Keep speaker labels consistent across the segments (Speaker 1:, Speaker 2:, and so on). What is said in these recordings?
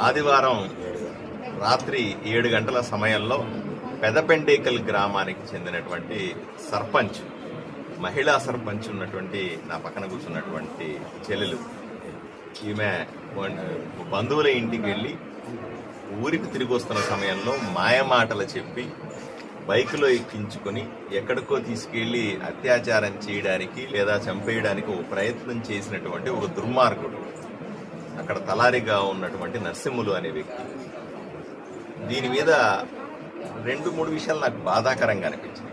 Speaker 1: ఆదివారం రాత్రి 7 గంటల సమయంలో పెదపెండేకల్ గ్రామానికి చెందినటువంటి సర్పంచ్, మహిళా సర్పంచ్ ఉన్నటువంటి నా పక్కన కూర్చున్నటువంటి చెల్లెలు, ఈమె బంధువుల ఇంటికి వెళ్ళి ఊరికి తిరిగి వస్తున్న సమయంలో మాయమాటలు చెప్పి బైకులో ఎక్కించుకొని ఎక్కడికో తీసుకెళ్లి అత్యాచారం చేయడానికి లేదా చంపేయడానికి ఒక ప్రయత్నం చేసినటువంటి ఒక దుర్మార్గుడు, అక్కడ తలారిగా ఉన్నటువంటి నరసింహులు అనే వ్యక్తి. దీని మీద 2-3 విషయాలు నాకు బాధాకరంగా అనిపించాయి.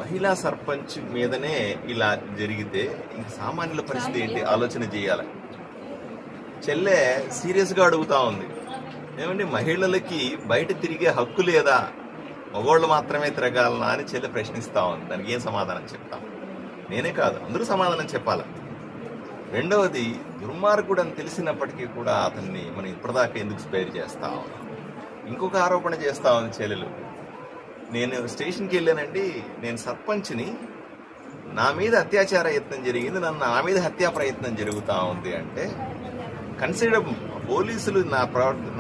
Speaker 1: మహిళా సర్పంచ్ మీదనే ఇలా జరిగితే ఇంక సామాన్యుల పరిస్థితి ఏంటి ఆలోచన చేయాలి. చెల్లె సీరియస్గా అడుగుతా ఉంది, ఏమండి మహిళలకి బయట తిరిగే హక్కు లేదా, మగవాళ్ళు మాత్రమే తిరగాలనా అని చెల్లె ప్రశ్నిస్తా ఉంది. దానికి ఏం సమాధానం చెప్తాం? నేనే కాదు, అందరూ సమాధానం చెప్పాలి. రెండవది, దుర్మార్గుడు అని తెలిసినప్పటికీ కూడా అతన్ని మనం ఇప్పటిదాకా ఎందుకు స్పేర్ చేస్తా ఉన్నాం? ఇంకొక ఆరోపణ చేస్తా ఉంది చెల్లెలు, నేను స్టేషన్కి వెళ్ళానండి, నేను సర్పంచ్ని, నా మీద అత్యాచార యత్నం జరిగింది, నా మీద హత్యా ప్రయత్నం జరుగుతూ ఉంది అంటే కన్సిడర్ పోలీసులు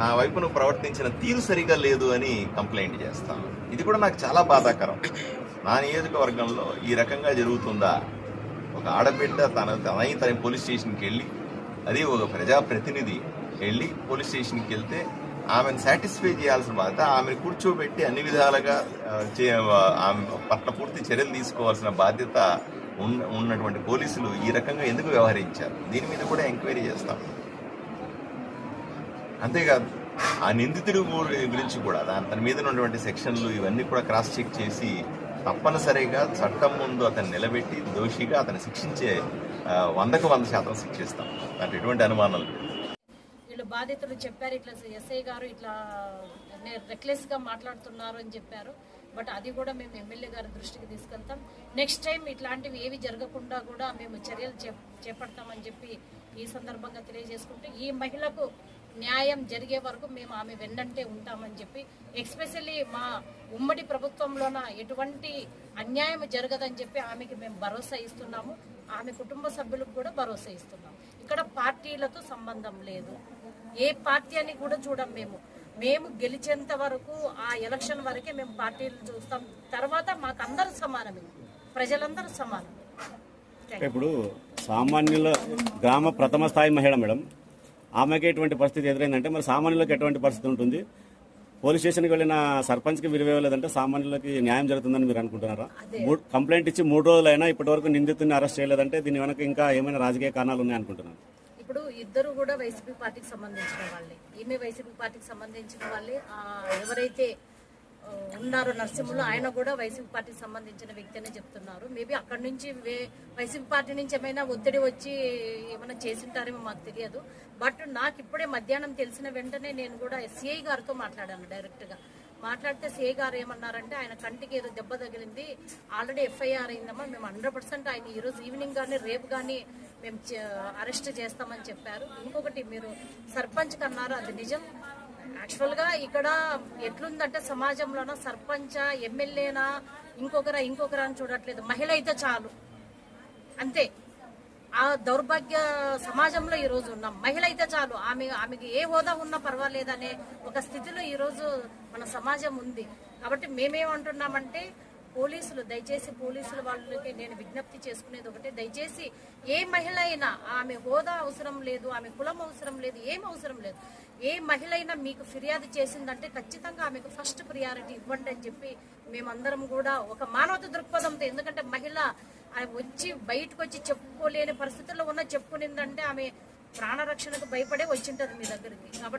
Speaker 1: నా వైపున ప్రవర్తించిన తీరు సరిగా లేదు అని కంప్లైంట్ చేస్తాను. ఇది కూడా నాకు చాలా బాధాకరం. నా నియోజకవర్గంలో ఈ రకంగా జరుగుతుందా? ఒక ఆడబిడ్డ తన పోలీస్ స్టేషన్కి వెళ్ళి, అది ఒక ప్రజాప్రతినిధి వెళ్ళి పోలీస్ స్టేషన్కి వెళ్తే ఆమెను సాటిస్ఫై చేయాల్సిన బాధ్యత, ఆమెను కూర్చోబెట్టి అన్ని విధాలుగా ఆమె పట్ల పూర్తి చర్యలు తీసుకోవాల్సిన బాధ్యత ఉన్నటువంటి పోలీసులు ఈ రకంగా ఎందుకు వ్యవహరించారు? దీని మీద కూడా ఎంక్వైరీ చేస్తాం. అంతేకాదు, ఆ నిందితుడి గురించి కూడా తన మీద ఉన్నటువంటి సెక్షన్లు ఇవన్నీ కూడా క్రాస్ చెక్ చేసి తప్పనిసరిగా చట్టం ముందు అతన్ని నిలబెట్టి దోషిగా అతన్ని శిక్షించే 100% శిక్షిస్తాం. అంటే ఎటువంటి అనుమానం లేదు.
Speaker 2: వీళ్ళు బాధితులు చెప్పారు, ఇట్లా ఎస్ఐ గారు ఇట్లా రెక్లెస్ గా మాట్లాడుతున్నారు అని చెప్పారు. బట్ అది కూడా మేము ఎమ్మెల్యే గారి దృష్టికి తీసుకెళ్తాం. నెక్స్ట్ టైం ఇట్లాంటివి ఏవి జరగకుండా కూడా మేము చర్యలు చేపడతామని చెప్పి ఈ సందర్భంగా తెలియజేసుకుంటూ, ఈ మహిళకు న్యాయం జరిగే వరకు మేము ఆమె వెన్నంటే ఉంటామని చెప్పి, ఎస్పెషల్లీ మా ఉమ్మడి ప్రభుత్వంలోన ఎటువంటి అన్యాయం జరగదని చెప్పి ఆమెకి మేము భరోసా ఇస్తున్నాము. ఆమె కుటుంబ సభ్యులకు కూడా భరోసా ఇస్తున్నాము. ఇక్కడ పార్టీలతో సంబంధం లేదు, ఏ పార్టీ అని కూడా చూడం. మేము గెలిచేంత వరకు ఆ ఎలక్షన్ వరకే మేము పార్టీలు చూస్తాం. తర్వాత మాకు అందరూ సమానమే, ప్రజలందరూ సమానం.
Speaker 3: ఇప్పుడు సామాన్యుల గ్రామ ప్రథమ స్థాయి మహిళ మేడం, ఆమెకి ఎటువంటి పరిస్థితి ఎదురైందంటే మరి సామాన్యులకు ఎటువంటి పరిస్థితి ఉంటుంది? పోలీస్ స్టేషన్కి వెళ్ళిన సర్పంచ్కి విలువేయలేదంటే సామాన్యులకి న్యాయం జరుగుతుందని మీరు అనుకుంటున్నారా? కంప్లైంట్ ఇచ్చి 3 రోజులైనా ఇప్పటి వరకు నిందితుడిని అరెస్ట్ చేయలేదంటే దీని వెనక ఇంకా ఏమైనా రాజకీయ కారణాలు ఉన్నాయనుకుంటున్నారు?
Speaker 2: ఇప్పుడు ఇద్దరు కూడా వైసీపీ పార్టీకి సంబంధించిన వాళ్ళే, ఈమె వైసీపీ పార్టీకి సంబంధించిన వాళ్ళే. ఎవరైతే ఉన్నారో నరసింహులు, ఆయన కూడా వైసీపీ పార్టీకి సంబంధించిన వ్యక్తి అనే చెప్తున్నారు. మేబీ అక్కడి నుంచి వైసీపీ పార్టీ నుంచి ఏమైనా ఒత్తిడి వచ్చి ఏమైనా చేసింటారేమో మాకు తెలియదు. బట్ నాకు ఇప్పుడే మధ్యాహ్నం తెలిసిన వెంటనే నేను కూడా సిఐ గారితో మాట్లాడాను. డైరెక్ట్గా మాట్లాడితే సిఐ గారు ఏమన్నారంటే, ఆయన కంటికి ఏదో దెబ్బ తగిలింది, ఆల్రెడీ ఎఫ్ఐఆర్ అయిందమ్మా, మేము 100% ఆయన ఈరోజు ఈవినింగ్ కానీ రేపు కానీ మేము అరెస్ట్ చేస్తామని చెప్పారు. ఇంకొకటి, మీరు సర్పంచ్ కన్నారు, అది నిజం. యాక్చువల్గా ఇక్కడ ఎట్లుందంటే సమాజంలోన సర్పంచా, ఎమ్మెల్యేనా, ఇంకొకరా అని చూడట్లేదు. మహిళ అయితే చాలు, అంతే. ఆ దౌర్భాగ్య సమాజంలో ఈరోజు ఉన్నాం. మహిళ అయితే చాలు, ఆమెకి ఏ హోదా ఉన్నా పర్వాలేదనే ఒక స్థితిలో ఈరోజు మన సమాజం ఉంది. కాబట్టి మేమేమంటున్నామంటే, పోలీసులు దయచేసి, పోలీసుల వాళ్ళకి నేను విజ్ఞప్తి చేసుకునేది ఒకటే, దయచేసి ఏ మహిళ అయినా, ఆమె హోదా అవసరం లేదు, ఆమె కులం అవసరం లేదు, ఏం అవసరం లేదు, ఏ మహిళ అయినా మీకు ఫిర్యాదు చేసిందంటే ఖచ్చితంగా ఆమెకు ఫస్ట్ ప్రియారిటీ ఇవ్వండి అని చెప్పి మేమందరం కూడా ఒక మానవత దృక్పథంతో, ఎందుకంటే మహిళ వచ్చి బయటకు వచ్చి చెప్పుకోలేని పరిస్థితుల్లో చెప్పుకునిందంటే ఆమె ప్రాణరక్షణకు భయపడే వచ్చింటది మీ దగ్గరికి. కాబట్టి